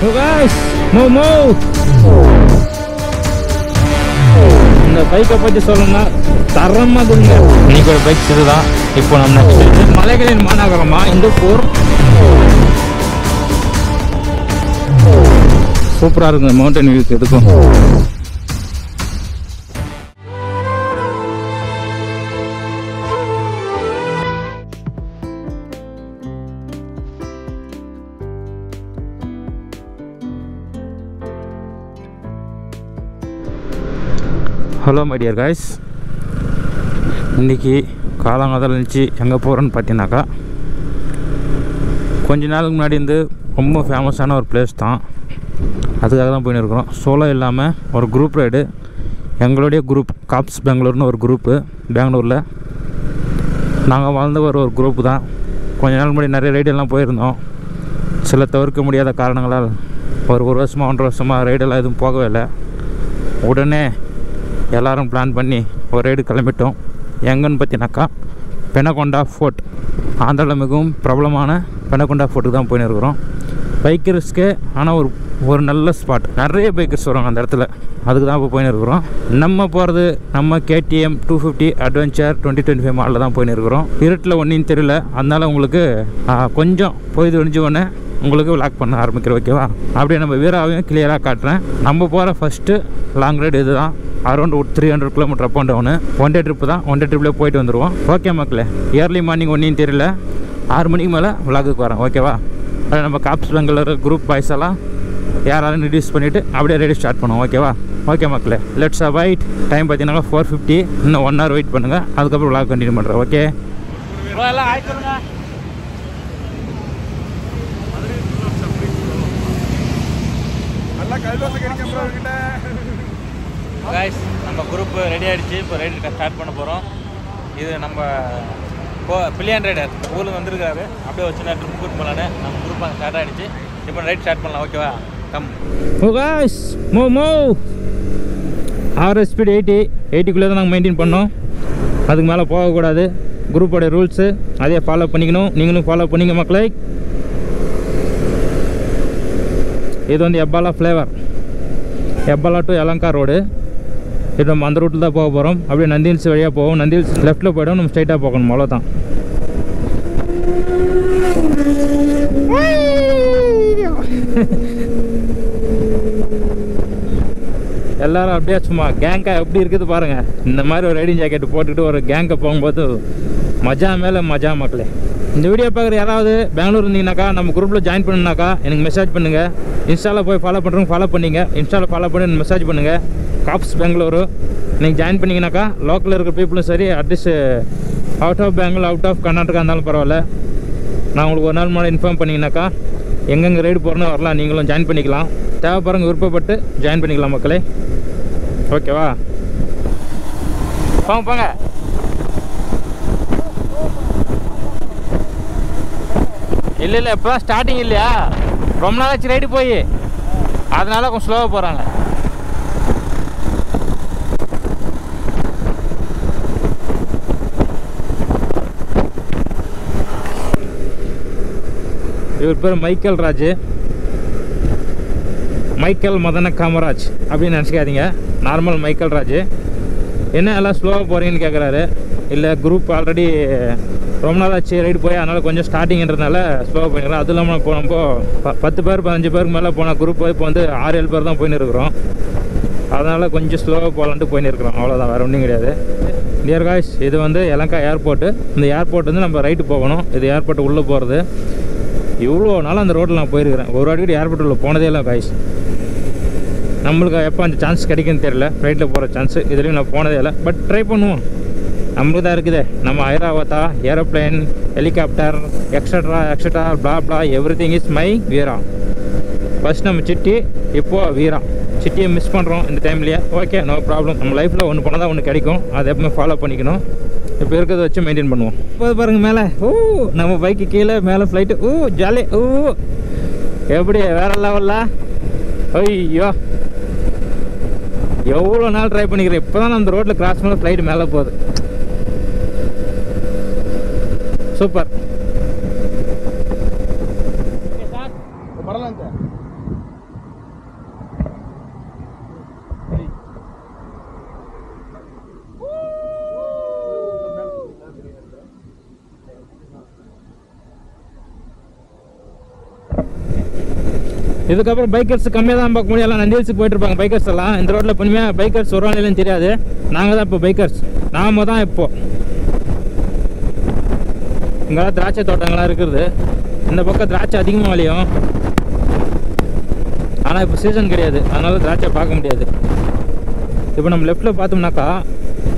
So guys, move. இந்த பைக்கை பற்றி சொல்லணும்னா தரமாக இருக்குங்க. இன்னைக்கு ஒரு பைக் இதுதான். இப்போ நம்ம நெக்ஸ்ட் மலைகளின் மாநகரமா இந்தூர். சூப்பராக இருக்குங்க மவுண்டன் வியூக்கு எதுக்கும். ஹலோ மை டியர் காய்ஸ், இன்றைக்கி காலங்காலத்தில் இருந்துச்சு எங்கே போகிறோன்னு பார்த்தீங்கன்னாக்கா, கொஞ்ச நாளுக்கு முன்னாடி வந்து ரொம்ப ஃபேமஸான ஒரு பிளேஸ் தான். அதுக்காக தான் போயின்னு இருக்கிறோம். சோலோ இல்லாமல் ஒரு குரூப் ரைடு. எங்களுடைய குரூப் காப்ஸ் பெங்களூர்னு ஒரு குரூப்பு பெங்களூரில் நாங்கள் வாழ்ந்த ஒரு குரூப்பு தான். கொஞ்ச நாள் முன்னாடி நிறைய ரைடெல்லாம் போயிருந்தோம். சில தவிர்க்க முடியாத காரணங்களால் ஒரு வருஷமாக 1.5 வருஷமாக ரைடெல்லாம் எதுவும் போகவே இல்லை. உடனே எல்லோரும் பிளான் பண்ணி ஒரு ரைடு கிளம்பிட்டோம். எங்கன்னு பார்த்தீங்கன்னாக்கா பெனகொண்டா ஃபோர்ட், ஆந்திராவில் மிகவும் பிரபலமான பெனகொண்டா ஃபோர்ட்டுக்கு தான் போயின்னு இருக்கிறோம். பைக்கர்ஸ்க்கே ஆனால் ஒரு நல்ல ஸ்பாட். நிறைய பைக்கர்ஸ் வருவாங்க அந்த இடத்துல. அதுக்கு தான் இப்போ போயின்னு இருக்கிறோம். நம்ம போகிறது நம்ம KTM 250 அட்வென்ச்சர் 2025 மாடலில் தான் போயின்னு இருக்கிறோம். இருட்டில் ஒன்றையும் தெரியல, அதனால் உங்களுக்கு கொஞ்சம் பொழுது ஒழிஞ்ச உடனே உங்களுக்கு விளாக் பண்ண ஆரம்பிக்கிறேன். ஓகேவா? அப்படியே நம்ம வீராவையும் கிளியராக காட்டுறேன். நம்ம போகிற ஃபஸ்ட்டு லாங் ரைடு இது தான். Around 300 kilometre up and down. One day trip தான். ஒன் டே ட்ரிப்லேயே போயிட்டு வந்துடுவோம். ஓகே மக்களே, இயர்லி மார்னிங் ஒன்றையும் தெரியல, 6 மணிக்கு மேலே விளாகுக்கு வரேன். ஓகேவா? அதை நம்ம காப்ஸ் பெங்களூர் குரூப் பாய்ஸ் எல்லாம் யாராலும் ரிடியூஸ் பண்ணிவிட்டு அப்படியே ரைடு ஸ்டார்ட் பண்ணுவோம். ஓகேவா? ஓகே மக்களே, லெட்ஸ் வெயிட். டைம் பார்த்தீங்கன்னா 4:50. இன்னும் 1 hour வெயிட் பண்ணுங்கள். அதுக்கப்புறம் விளாக் கண்டினியூ பண்ணுறேன். ஓகே கைஸ், நம்ம குரூப் ரெடி ஆகிடுச்சு. இப்போ ரைடு ஸ்டார்ட் பண்ண போகிறோம். இது நம்ம பில்லியன் ரைடர் ஊரில் வந்துருக்காரு. அப்படியே வச்சு நான் ட்ரிப் கூட்டு போகலான்னு நம்ம குரூப் அங்கே ஸ்டார்ட் ஆகிடுச்சு. இப்போ ரைட் ஸ்டார்ட் பண்ணலாம். ஓகேவா? கம். ஓ காய்ஸ், மூவ். ஆவரேஜ் ஸ்பீட் 80 தான் நாங்கள் மெயின்டைன் பண்ணோம். அதுக்கு மேலே போகக்கூடாது. குரூப்போடைய ரூல்ஸு அதே ஃபாலோ பண்ணிக்கணும். நீங்களும் ஃபாலோ பண்ணிங்க மக்களே. இது வந்து எப்பாலா ஃப்ளேவர், எப்பாலா டு எலங்கா ரோடு. இப்போ நம்ம அந்த ரூட்டில் தான் போக போகிறோம். அப்படியே நந்தி ஹில்ஸ் வழியாக போவோம். நந்தி ஹில்ஸ் லெஃப்ட்டில் போய்டும், நம்ம ஸ்ட்ரைட்டாக போகணும். அவ்வளோதான். எல்லோரும் அப்படியே சும்மா கேங்காக எப்படி இருக்குது பாருங்கள். இந்த மாதிரி ஒரு ரைடிங் ஜாக்கெட் போட்டுக்கிட்டு ஒரு கேங்கை போகும்போது மஜா மேலே மஜா மக்களே. இந்த வீடியோ பார்க்குற யாராவது பெங்களூர் இருந்தீங்கன்னாக்கா, நம்ம குரூப்பில் ஜாயின் பண்ணுனாக்கா எனக்கு மெசேஜ் பண்ணுங்கள். இன்ஸ்டாவில் போய் ஃபாலோ பண்ணுறவங்க ஃபாலோ பண்ணிங்க. இன்ஸ்டாவில் ஃபாலோ பண்ணி மெசேஜ் பண்ணுங்கள். காப்ஸ் பெங்களூரு நீங்கள் ஜாயின் பண்ணிங்கனாக்கா, லோக்கலில் இருக்கிற பீப்புளும் சரி, at least out of Bengaluru, out of Karnataka இருந்தாலும் பரவாயில்ல, நான் உங்களுக்கு ஒரு நாள் முன்னாடி இன்ஃபார்ம் பண்ணிங்கனாக்கா எங்கெங்கே ரைடு போகிறோன்னு வரலாம். நீங்களும் ஜாயின் பண்ணிக்கலாம். தேவைப்படுறவங்க விருப்பப்பட்டு ஜாயின் பண்ணிக்கலாம் மக்களே. ஓகேவா? போங்க. இல்லை இப்போ தான் ஸ்டார்டிங் இல்லையா, ரொம்ப நாளாச்சு ரைடு போய், அதனால கொஞ்சம் ஸ்லோவாக போகிறாங்க. இவர் பேர் மைக்கேல் ராஜ், மைக்கேல் மதன காமராஜ் அப்படின்னு நினச்சிக்காதீங்க. Normal Michael Raj. என்ன எல்லாம் ஸ்லோவாக போகிறீங்கன்னு கேட்குறாரு. இல்லை, குரூப் ஆல்ரெடி ரொம்ப நாள் ஆச்சு ரைடு போய், அதனால் கொஞ்சம் ஸ்டார்டிங்கிறதுனால ஸ்லோவாக போயிடுறோம். அதுவும் இல்லாமல் போனப்போ 10 பேர் 15 பேருக்கு மேலே போனால் குரூப் போய் இப்போ வந்து 6-7 பேர் தான் போயின்னு இருக்கிறோம். அதனால் கொஞ்சம் ஸ்லோவாக போகலான்ட்டு போயின்னு இருக்கிறோம். அவ்வளோதான், வேறு ஒன்றும் கிடையாது. டியர் காய்ஸ், இது வந்து எலங்கா ஏர்போர்ட்டு. இந்த ஏர்போர்ட் வந்து நம்ம ரைட்டு போகணும். இது ஏர்போர்ட்டு உள்ளே போகிறது. இவ்வளோ நாள் அந்த ரோட்டில் நான் போயிருக்கிறேன். ஒரு வாட்டி ஏர்போர்ட் உள்ள போனதே இல்லை காய்ஸ். நம்மளுக்கு எப்போ அந்த சான்ஸ் கிடைக்குன்னு தெரியல, ஃப்ளைட்டில் போகிற சான்ஸு. இதுலேயும் நான் போனதே இல்லை. பட் ட்ரை பண்ணுவோம். நம்மளுக்கு தான் இருக்குது. நம்ம Airavata, aeroplane, helicopter, extra blah everything is my Veera. First நம்ம சிட்டி, இப்போது வீரா. சிட்டியை மிஸ் பண்ணுறோம் இந்த டைம்லேயே. Okay, no problem. நம்ம லைஃப்பில் ஒன்று பண்ணால் தான் ஒன்று கிடைக்கும். அதை எப்பவுமே ஃபாலோ பண்ணிக்கணும். இப்போ இருக்கிறத வச்சு மெயின்டைன் பண்ணுவோம். இப்போ பாருங்கள் மேலே, நம்ம பைக்கு கீழே, மேலே ஃப்ளைட்டு. ஜாலி. எப்படி வேற லெவலில். ஐயோ, எவ்வளோ நாள் ட்ரை பண்ணிக்கிறேன். இப்போ தான் அந்த ரோட்டில் கிராஸ் பண்ண ஃப்ளைட்டு மேலே போகுது. சூப்பர். இதுக்கப்புறம் பைக்கர்ஸ் கம்மியாக தான் பார்க்க முடியும். எல்லாம் நந்தில்ஸுக்கு போயிட்டு இருப்பாங்க பைக்கர்ஸ் எல்லாம். இந்த ரோட்டில் பொறுமையாக பைக்கர்ஸ் வருவாங்கன்னு தெரியாது. நாங்கள் தான் இப்போ பைக்கர்ஸ், நாம தான் இப்போது. இங்கெல்லாம் திராட்சை தோட்டங்கள்லாம் இருக்குது. இந்த பக்கம் திராட்சை அதிகமாக விளையும். ஆனால் இப்போ சீசன் கிடையாது, அதனால திராட்சை பார்க்க முடியாது. இப்போ நம்ம லெஃப்ட்டில் பார்த்தோம்னாக்கா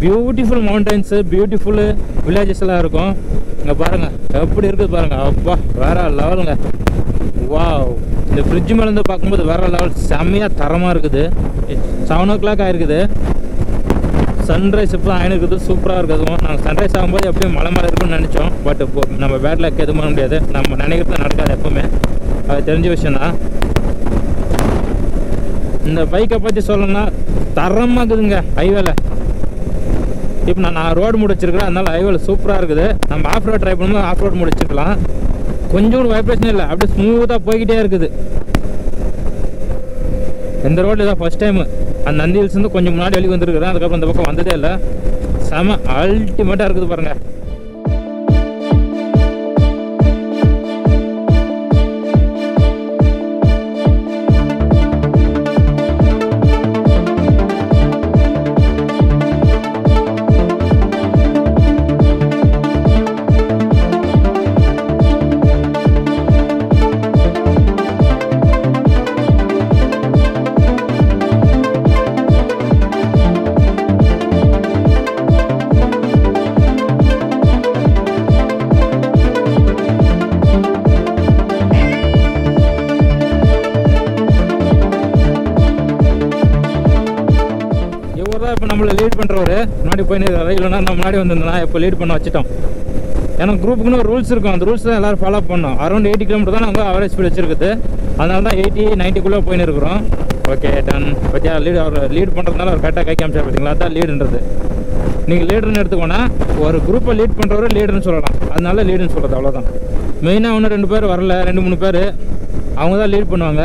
பியூட்டிஃபுல் மவுண்டன்ஸு, பியூட்டிஃபுல் வில்லேஜஸ் எல்லாம் இருக்கும். இங்கே பாருங்கள் எப்படி இருக்குது பாருங்கள். அப்பா வேறு லெவலுங்க. வாவ், இந்த ஃப்ரிட்ஜ் மேலேருந்து பார்க்கும்போது வேறு லெவல் செம்மையாக தரமாக இருக்குது. 7 o'clock ஆகிருக்குது. சன்ரைஸ் இப்போ தான் ஆகிருக்குது. சூப்பராக இருக்குது. நாங்கள் சன்ரைஸ் ஆகும்போது எப்படியும் மலை மேலே இருக்குன்னு நினச்சோம். பட் இப்போ நம்ம பேட் லக் எதுவும் பண்ண முடியாது. நம்ம நினைக்கிறது நடக்காது எப்போவுமே, அது தெரிஞ்ச விஷயந்தான். இந்த பைக்கை பற்றி சொல்லணும்னா தரமாக இருக்குதுங்க ஹைவேல. இப்போ நான் ரோடு முடிச்சிருக்கிறேன், அதனால ஹைவேல சூப்பராக இருக்குது. நம்ம ஆஃப் ரோட் ட்ரை பண்ணும்போது ஆஃப் ரோட் முடிச்சிருக்கலாம். கொஞ்சம் கூட வைப்ரேஷன் இல்லை, அப்படியே ஸ்மூத்தாக போய்கிட்டே இருக்குது. இந்த ரோட்டில் தான் ஃபஸ்ட் டைமு. அந்த நந்தி ஹில்ஸ்லேருந்து கொஞ்சம் முன்னாடி வெளியே வந்துருக்குறேன். அதுக்கப்புறம் இந்த பக்கம் வந்ததே இல்லை. செம அல்டிமேட்டாக இருக்குது பாருங்கள். இப்போ நம்மளை லீட் பண்ணுறவர் முன்னாடி போயிருக்காரு. இல்லைனா நம்ம முன்னாடி வந்திருந்தோம்னா இப்போ லீட் பண்ண வச்சுட்டோம். ஏன்னா குரூப்புக்குன்னு ஒரு ரூல்ஸ் இருக்கும். அந்த ரூல்ஸ் தான் எல்லோரும் ஃபாலோ பண்ணோம். அரௌண்ட் 80 km தான் நாங்கள் அவரேஜ் ஸ்பீட் வச்சுருக்குது. அதனால தான் 80-90 போயின்னு இருக்கிறோம். Okay done. பற்றியா அவர் லீட் பண்ணுறதுனால அவர் கரெக்டாக கை காமிச்சா பார்த்தீங்களா, அதுதான் லீடுன்றது. நீங்கள் லீடர்னு எடுத்துக்கோன்னா ஒரு குரூப்பை லீட் பண்ணுறவர் லீடர்னு சொல்லலாம். அதனால லீடுன்னு சொல்கிறது அவ்வளோதான். மெயினாக ஒன்று 2 பேர் வரல, 2-3 பேர் அவங்க தான் லீட் பண்ணுவாங்க.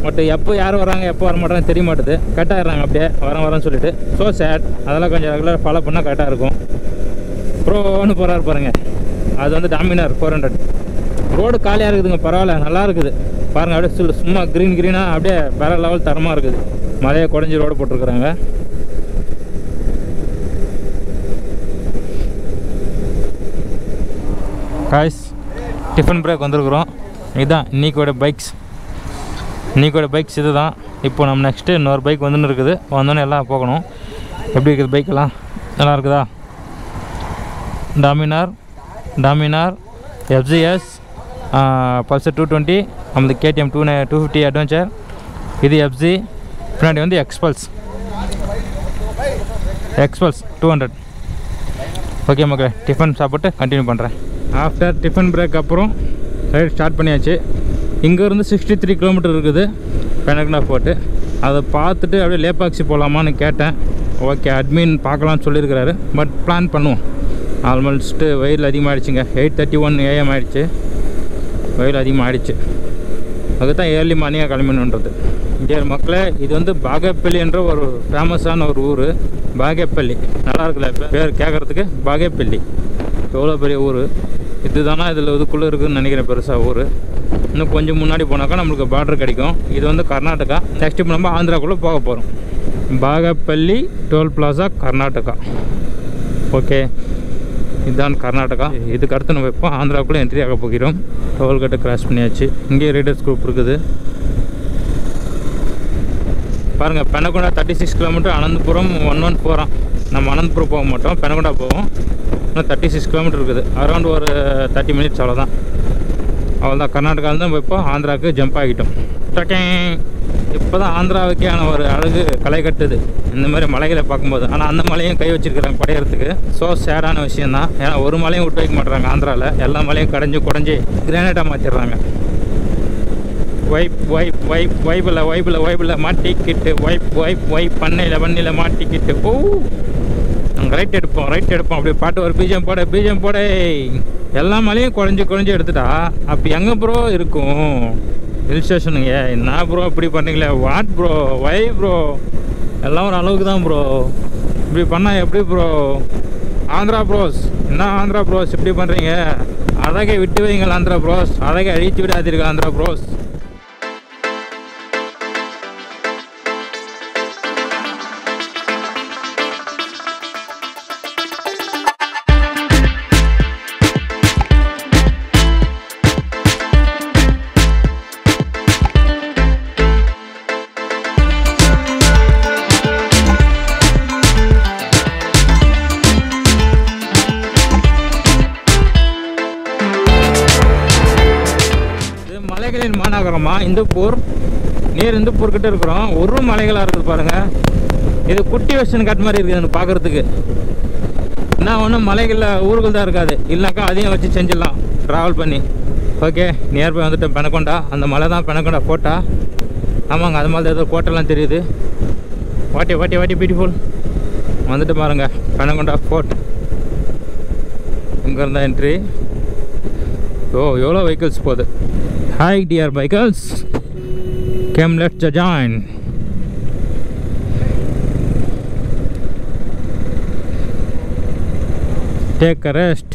பட் எப்போ யார் வராங்க எப்போ வர மாட்டாங்க தெரிய மாட்டுது. கரெக்டாகிடுறாங்க அப்படியே வரேன்னு சொல்லிட்டு. So sad. அதெல்லாம் கொஞ்சம் ரெகுலராக ஃபாலோ பண்ணால் கரெக்டாக இருக்கும். ப்ரோன்னு போகிறாரு பாருங்கள், அது வந்து டாமினார் 400. ரோடு காலியாக இருக்குதுங்க, பரவாயில்ல நல்லா இருக்குது பாருங்கள். அப்படியே சும்மா க்ரீனாக அப்படியே வேறு லெவல் தரமாக இருக்குது. மலையை குறைஞ்சி ரோடு போட்டிருக்குறாங்க. காய்ஸ் டிஃபன் பிரேக் வந்திருக்குறோம். இதுதான் இன்னைக்கோட பைக்ஸ். இது தான். இப்போ நம்ம நெக்ஸ்ட்டு இன்னொரு பைக் வந்துன்னு இருக்குது. வந்தோன்னே எல்லாம் போகணும். எப்படி இருக்குது பைக்கெல்லாம், நல்லா இருக்குதா? டாமினார் FZS பல்சர் 220, நம்மளுக்கு KTM 250 அட்வென்ச்சர். இது FZ. பின்னாடி வந்து எக்ஸ்பல்ஸ் 200. ஓகே மக்களே, டிஃபன் சாப்பிட்டு கண்டினியூ பண்ணுறேன். ஆஃப்டர் டிஃபன் பிரேக் அப்புறம் ரைட் ஸ்டார்ட் பண்ணியாச்சு. இங்கேருந்து 63 km இருக்குது பெனகண்டா போட்டு. அதை பார்த்துட்டு அப்படியே லேபாக்சி போகலாமான்னு கேட்டேன். ஓகே அட்மின் பார்க்கலான்னு சொல்லியிருக்கிறாரு. பட் பிளான் பண்ணுவோம். ஆல்மோஸ்ட்டு வெயில் அதிகமாகிடுச்சுங்க. 8:31 AM ஆகிடுச்சு. வெயில் அதிகமாகிடுச்சு. அதுக்கு தான் ஏர்லி மார்னிங்காக கிளம்பணுன்றது. இங்கே மக்களே, இது வந்து பாகேப்பள்ளி என்ற ஒரு ஃபேமஸான ஒரு ஊர். பாகேப்பள்ளி நல்லா இருக்குல்ல பேர் கேட்குறதுக்கு. பாகேப்பள்ளி எவ்வளோ பெரிய ஊர். இதுதானா இதில் இதுக்குள்ளே இருக்குதுன்னு நினைக்கிறேன் பெருசாக ஊர். இன்னும் கொஞ்சம் முன்னாடி போனாக்கா நம்மளுக்கு பார்டர் கிடைக்கும். இது வந்து கர்நாடகா. நெக்ஸ்ட் இப்போ நம்ம ஆந்திராக்குள்ளே போக போகிறோம். பாகப்பள்ளி டோல் பிளாசா கர்நாடகா. ஓகே இதுதான் கர்நாடகா. இதுக்கு அடுத்து நம்ம இப்போ ஆந்திராவுக்குள்ளே என்ட்ரி ஆக போகிறோம். டோல்கேட்டை கிராஸ் பண்ணியாச்சு. இங்கேயே ரைடர்ஸ் குரூப் இருக்குது பாருங்கள். பெனகொண்டா 36 km, அனந்தபுரம் 114. நம்ம அனந்தபுரம் போக மாட்டோம், பெனகொண்டா போவோம். இன்னும் 36 km இருக்குது. அரௌண்ட் ஒரு 30 minutes அவ்வளோதான். அவ்வளோதான். கர்நாடகாவில் தான் இப்போ ஆந்திராவுக்கு ஜம்ப் ஆகிட்டோம். இப்போ தான் ஆந்திராவுக்கான ஒரு அழகு களை கட்டுது இந்த மாதிரி மலைகளை பார்க்கும்போது. ஆனால் அந்த மலையும் கை வச்சிருக்கிறாங்க படையிறதுக்கு. ஸோ சேடான விஷயந்தான். ஏன்னா ஒரு மலையும் விட்டு வைக்க மாட்டுறாங்க ஆந்திராவில். எல்லா மலையும் குறைஞ்சி கிரானைட்டாக மாற்றிடுறாங்க. வைப்பில் மாட்டிக்கிட்டு வைப் பண்ணையில் மாட்டிக்கிட்டு. ஓ நாங்கள் ரைட் எடுப்போம் அப்படியே பாட்டு ஒரு பீஜம் போட. எல்லா மலையும் குறைஞ்சி எடுத்துட்டா அப்போ எங்கே ப்ரோ இருக்கும் ஹில் ஸ்டேஷனுங்க? என்ன ப்ரோ இப்படி பண்ணீங்களே? What bro, why bro? எல்லாம் ஒரு அளவுக்கு தான் ப்ரோ. இப்படி பண்ணால் எப்படி ப்ரோ? ஆந்திரா ப்ரோஸ், என்ன ஆந்திரா ப்ரோஸ் இப்படி பண்ணுறீங்க? அழகை விட்டு வைங்கள் ஆந்திரா ப்ரோஸ், அழகை அழித்து விடாதீர்கள் ஆந்திரா ப்ரோஸ். நகரமா இந்துப்பூர், நியர் இந்துப்பூர் கிட்ட இருக்கிறோம். ஒரு மலைகளாக இருக்குது பாருங்கள். இது குட்டி வெஸ்டர்ன் காட் மாதிரி இருக்குது எனக்கு பார்க்குறதுக்கு. என்ன ஒன்றும் மலைகளில் ஊர்கள் தான் இருக்காது, இல்லைனாக்கா அதையும் வச்சு செஞ்சிடலாம் ட்ராவல் பண்ணி. ஓகே, நியர்பை வந்துட்டு பெனகொண்டா. அந்த மலை தான் பெனகொண்டா கோட்டா. ஆமாங்க, அது மாதிரி ஏதோ கோட்டெல்லாம் தெரியுது. வாட்டி வாட்டி வாட்டி பியூட்டிஃபுல். வந்துட்டு பாருங்க பெனகொண்டா ஃபோர்ட். இங்கே இருந்தால் என்ட்ரி. ஓ, எவ்வளோ வெஹிக்கிள்ஸ் போகுது. Hi dear bikers, come let's join. Take a rest.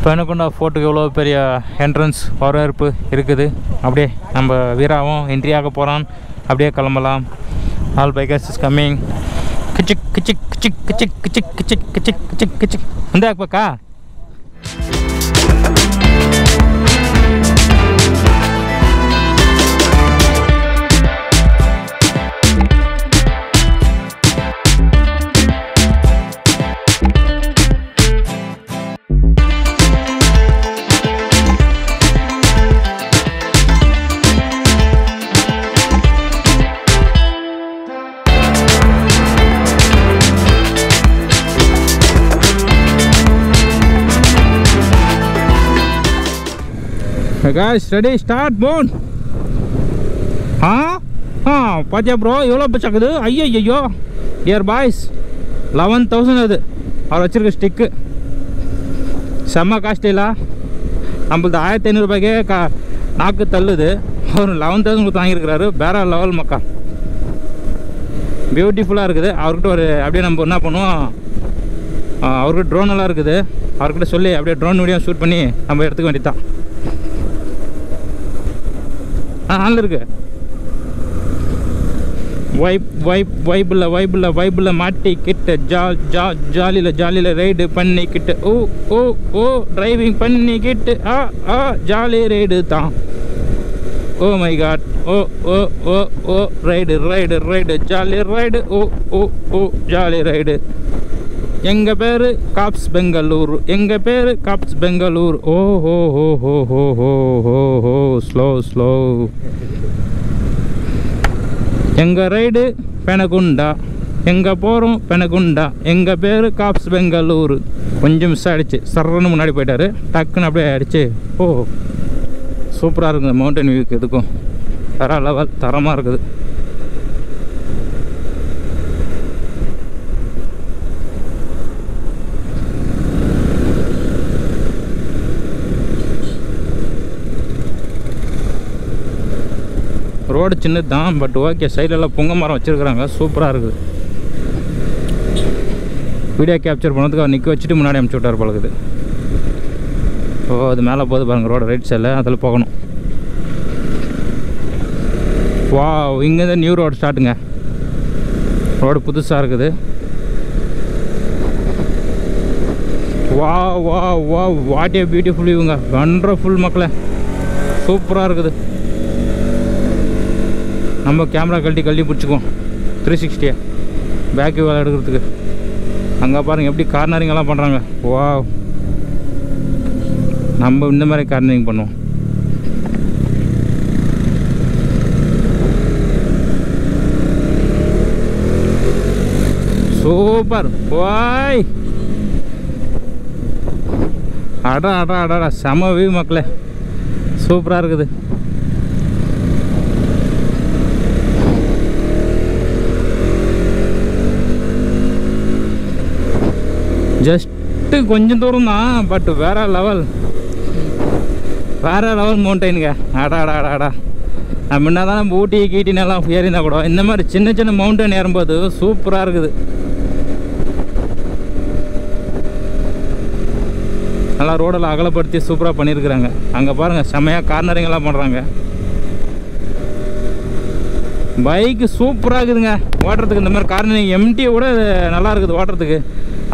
Penukonda ஃபோர்ட்டுக்கு எவ்வளோ பெரிய என்ட்ரன்ஸ் வரவேற்பு இருக்குது. அப்படியே நம்ம வீராவும் என்ட்ரி ஆக போகிறான். அப்படியே கிளம்பலாம். All bikers is coming. கிச்சிக் கிச்சிக் கிச்சிக் கிச்சிக் கிச்சிக் கிச்சிக் கிச்சிக் கிச்சிக் கிச்சிக். இந்த பக்கா guys, ready, start, moon. பாத்தியா ப்ரோ எவ்வளோ பச்சாக்குது. ஐயோ ஐயோ டியர் பாய்ஸ், 11,000 அது அவர் வச்சுருக்க ஸ்டிக்கு. செம்ம காஸ்ட்லிலா. நம்மளது 1,500 ரூபாய்க்கே நாக்கு தள்ளுது. அவர் 11,000 கொடுத்து வாங்கியிருக்கிறாரு. வேற லெவல் மக்கா, பியூட்டிஃபுல்லாக இருக்குது. அவர்கிட்ட ஒரு அப்படியே நம்ம என்ன பண்ணுவோம், அவர்கிட்ட ட்ரோன் எல்லாம் இருக்குது. அவர்கிட்ட சொல்லி அப்படியே ட்ரோன் வீடியோ ஷூட் பண்ணி நம்ம எடுத்துக்க வேண்டியதான். ஆள் இருக்கு. வைப்பில் மாட்டிக்கிட்ட ஜாலியில் ரைடு பண்ணிக்கிட்டு ஓ டிரைவிங் பண்ணிக்கிட்டு ஜாலி ரைடு தான். Oh my God, oh ride jolly ride, oh jolly ride. எங்கள் பேர் காப்ஸ் பெங்களூர், எங்கள் பேர் காப்ஸ் பெங்களூர். ஓ ஹோ ஹோ ஹோ ஹோ ஹோ ஹோ ஸ்லோ. எங்கள் ரைடு பெனகுண்டா, எங்கே போகிறோம் பெனகுண்டா, எங்கள் பேர் காப்ஸ் பெங்களூர். கொஞ்சம் மிஸ் ஆகிடுச்சு, சர்றன்னு முன்னாடி போயிட்டாரு. டக்குன்னு அப்படியே ஆகிடுச்சு. ஓ சூப்பராக இருக்குது மவுண்டன் வியூக்கு. இதுக்கும் வேற லெவல், தரமாக இருக்குது. ரோடு சின்னது தான், பட் ஓகே. சைடெல்லாம் பொங்க மரம் வச்சுருக்குறாங்க, சூப்பராக இருக்குது. வீடியோ கேப்சர் பண்ணதுக்கு அவர் நிற்க வச்சுட்டு முன்னாடி அனுப்பிச்சி விட்டார் பழகுது. ஓ அது மேலே போகுது பாருங்கள், ரோடு ரைட் சைடில். அதில் போகணும். வா, இங்கேருந்து நியூ ரோடு ஸ்டார்ட்டுங்க. ரோடு புதுசாக இருக்குது. வா வா வா வாட் ஏ பியூட்டிஃபுல் இவங்க, வண்டர்ஃபுல் மக்களே, சூப்பராக இருக்குது. நம்ம கேமரா கழட்டி பிடிச்சிக்குவோம் 360 பேக் வியூ எடுக்கிறதுக்கு. அங்கே பாருங்கள் எப்படி கார்னரிங்கெல்லாம் பண்ணுறாங்க. வா, நம்ம இந்த மாதிரி கார்னரிங் பண்ணுவோம். சூப்பர். வாய் அடா செம வியூ மக்களே, சூப்பராக இருக்குது. ஜஸ்ட்டு கொஞ்சம் தூரம் தான், பட் வேற லெவல் மவுண்டைனுங்க. அடாடா நம்ம என்ன தான் நம்ம ஊட்டி கீட்டினெல்லாம் ஏறினா கூட இந்த மாதிரி சின்ன மவுண்டன் ஏறும்போது சூப்பராக இருக்குது. நல்லா ரோடெல்லாம் அகலப்படுத்தி சூப்பராக பண்ணியிருக்கிறாங்க. அங்கே பாருங்கள் செம்மையாக கார்னரிங்கெல்லாம் பண்ணுறாங்க. பைக்கு சூப்பராக இருக்குதுங்க ஓட்டுறதுக்கு. இந்த மாதிரி கார்னரிங் எம்டியை கூட நல்லா இருக்குது ஓட்டுறதுக்கு.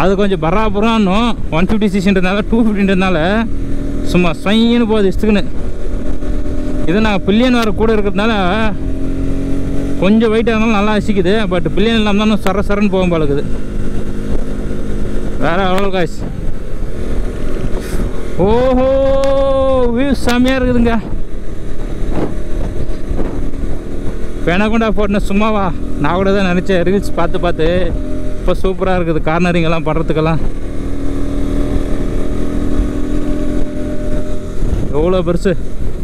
அது கொஞ்சம் பராபரம்னும் 150cc 250ன்றதுனால சும்மா ஸ்வைன்னு போகுது இஷ்டுக்குன்னு. இது நாங்கள் பில்லியன் வேறு கூட இருக்கிறதுனால கொஞ்சம் வெயிட்டாக இருந்தாலும் நல்லா அசிக்குது. பட் பில்லியன் இல்லாமல் தான் சரன்னு போகும் பழகுது. வேற அவ்வளோ காய்ஸ். ஓஹோ வியூ செம்மையாக இருக்குதுங்க. பெனகொண்டா ஃபோர்ட்னு சும்மாவா, நான் கூட தான் நினச்சேன் ரீல்ஸ் பார்த்து இப்போ சூப்பராக இருக்குது கார்னரிங்கெல்லாம் பண்ணுறதுக்கெல்லாம். எவ்வளோ பெருசு.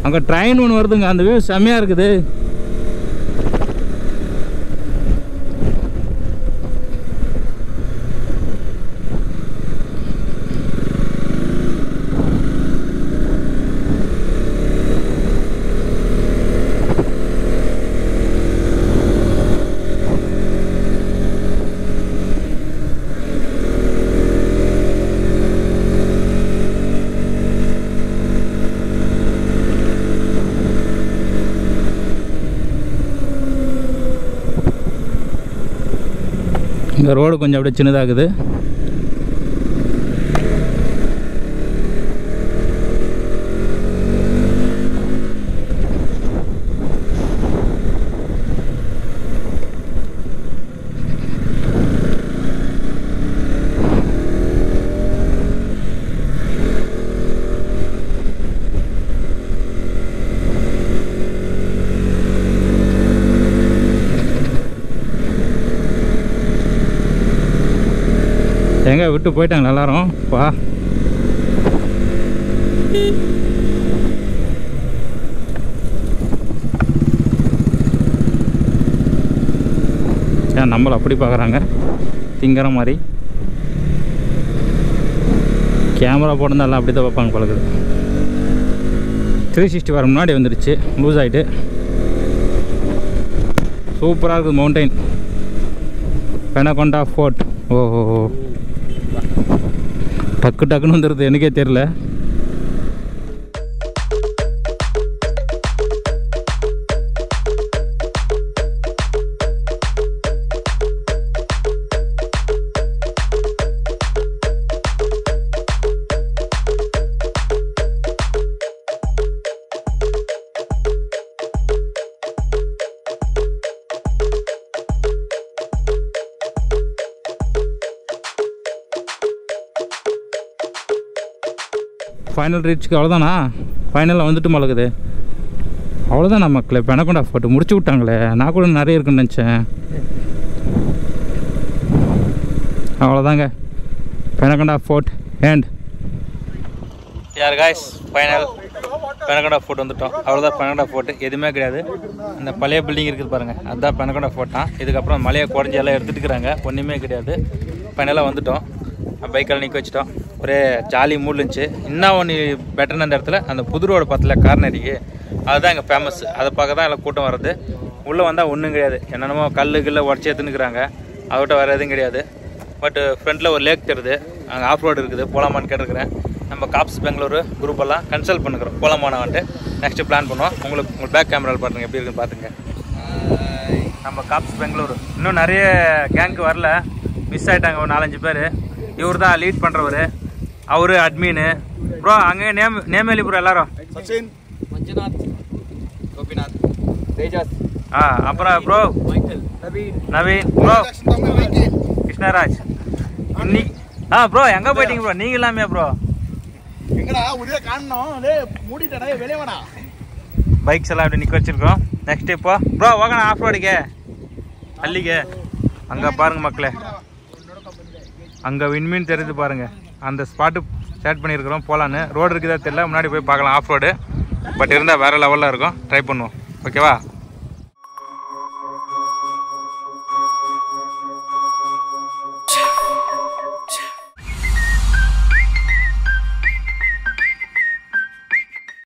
அங்கே ட்ரெயின் ஒன்று வருதுங்க, அந்த வியூ செம்மையாக இருக்குது. இந்த ரோடு கொஞ்சம் அப்படியே சின்னதாகுது. எங்கே விட்டு போயிட்டாங்க எல்லாரும். வா, ஏன் நம்மளை அப்படி பார்க்குறாங்க திங்கிற மாதிரி? கேமரா போட்டிருந்தா எல்லாம் அப்படி தான் பார்ப்பாங்க பழகுது. 360 வர முன்னாடி வந்துடுச்சு, லூஸ் ஆகிட்டு. சூப்பராக இருக்குது மவுண்டைன் பெனகொண்டா ஃபோர்ட். ஓஹோ, டக்குன்னு வந்துடுது, எனக்கே தெரியல. ஃபைனல் ரீச்சுக்கு அவ்வளோதானா? ஃபைனலில் வந்துட்டு மழகுது. அவ்வளோதானா மக்களே? பெனகொண்டா ஃபோர்ட் முடிச்சு விட்டாங்களே. நான் கூட நிறைய இருக்குன்னு நினச்சேன். அவ்வளோதாங்க, பெனகொண்டா ஃபோர்ட் அண்ட் யார் காய்ஸ் ஃபைனல் பெனகொண்டா ஃபோர்ட் வந்துட்டோம். அவ்வளோதான் பெனகொண்டா ஃபோர்ட். எதுவுமே கிடையாது. அந்த பழைய பில்டிங் இருக்குது பாருங்கள், அதுதான் பெனகொண்டா ஃபோர்ட் தான். இதுக்கப்புறம் மலையை குறைஞ்சி எல்லாம் எடுத்துகிட்டு இருக்கிறாங்க, ஒன்றுமே கிடையாது. ஃபைனலாக வந்துட்டோம். பைக்கில் நிற்க வச்சுட்டோம். ஒரே ஜாலி மூட் இருந்துச்சு. இன்னும் ஒன்று பெட்டர்னு அந்த இடத்துல அந்த புது ரோடு பக்கத்தில் கார்னரிக்கு, அதுதான் இங்கே ஃபேமஸ். அதை பார்க்க தான் எல்லாம் கூட்டம் வர்றது. உள்ளே வந்தால் ஒன்றும் கிடையாது, என்னென்னமோ கல்லுக்குள்ளே உடச்சி எடுத்துன்னுக்குறாங்க. அவர்கிட்ட வேறு எதுவும் கிடையாது. பட் ஃப்ரண்ட்டில் ஒரு லேக் தெரியுது, அங்கே ஆஃப் ரோடு இருக்குது, போகலாமான்னு கேட்டுருக்கிறேன். நம்ம காப்ஸ் பெங்களூர் குரூப்பெல்லாம் கன்சல்ட் பண்ணுறோம், போகலாமான்னு வந்துட்டு நெக்ஸ்ட்டு பிளான் பண்ணுவோம். உங்கள் பேக் கேமராவில் பாருங்கள் எப்படி இருக்குன்னு பார்த்துங்க. நம்ம காப்ஸ் பெங்களூர் இன்னும் நிறைய கேங்க்கு வரல, மிஸ் ஆகிட்டாங்க ஒரு 4-5 பேர். இவர் தான் லீட் பண்ணுறவர், அவரு அட்மின்னு. ப்ரோ அங்கே நேம் எழுதி ப்ரோ எல்லாரும். சச்சின், மஞ்சுநாத், கோபிநாத், தேஜாஸ், அப்புறம் ப்ரோ நவீன், ப்ரோ கிருஷ்ணராஜ். இன்னைக்கு ப்ரோ எங்கே போயிட்டீங்க ப்ரோ? நீங்கள் இல்லாமே ப்ரோ எங்கடா உதய காணோம், மூடிட்டடா வெளியே வேணா. பைக்ஸ் எல்லாம் அப்படி நிற்க வச்சிருக்கோம். நெக்ஸ்ட் இப்போ ப்ரோ வாங்க ஆஃப் ரோடுக்கு அள்ளிக்க. அங்கே பாருங்க மக்களே, அங்கே விண்மீன் தெரியுது பாருங்கள். அந்த ஸ்பாட்டு ஸ்டார்ட் பண்ணியிருக்கிறோம், போகலான்னு. ரோடு இருக்குதா தெரியல, முன்னாடி போய் பார்க்கலாம். ஆஃப் ரோடு பட் இருந்தால் வேறு லெவலில் இருக்கும், ட்ரை பண்ணுவோம். ஓகேவா?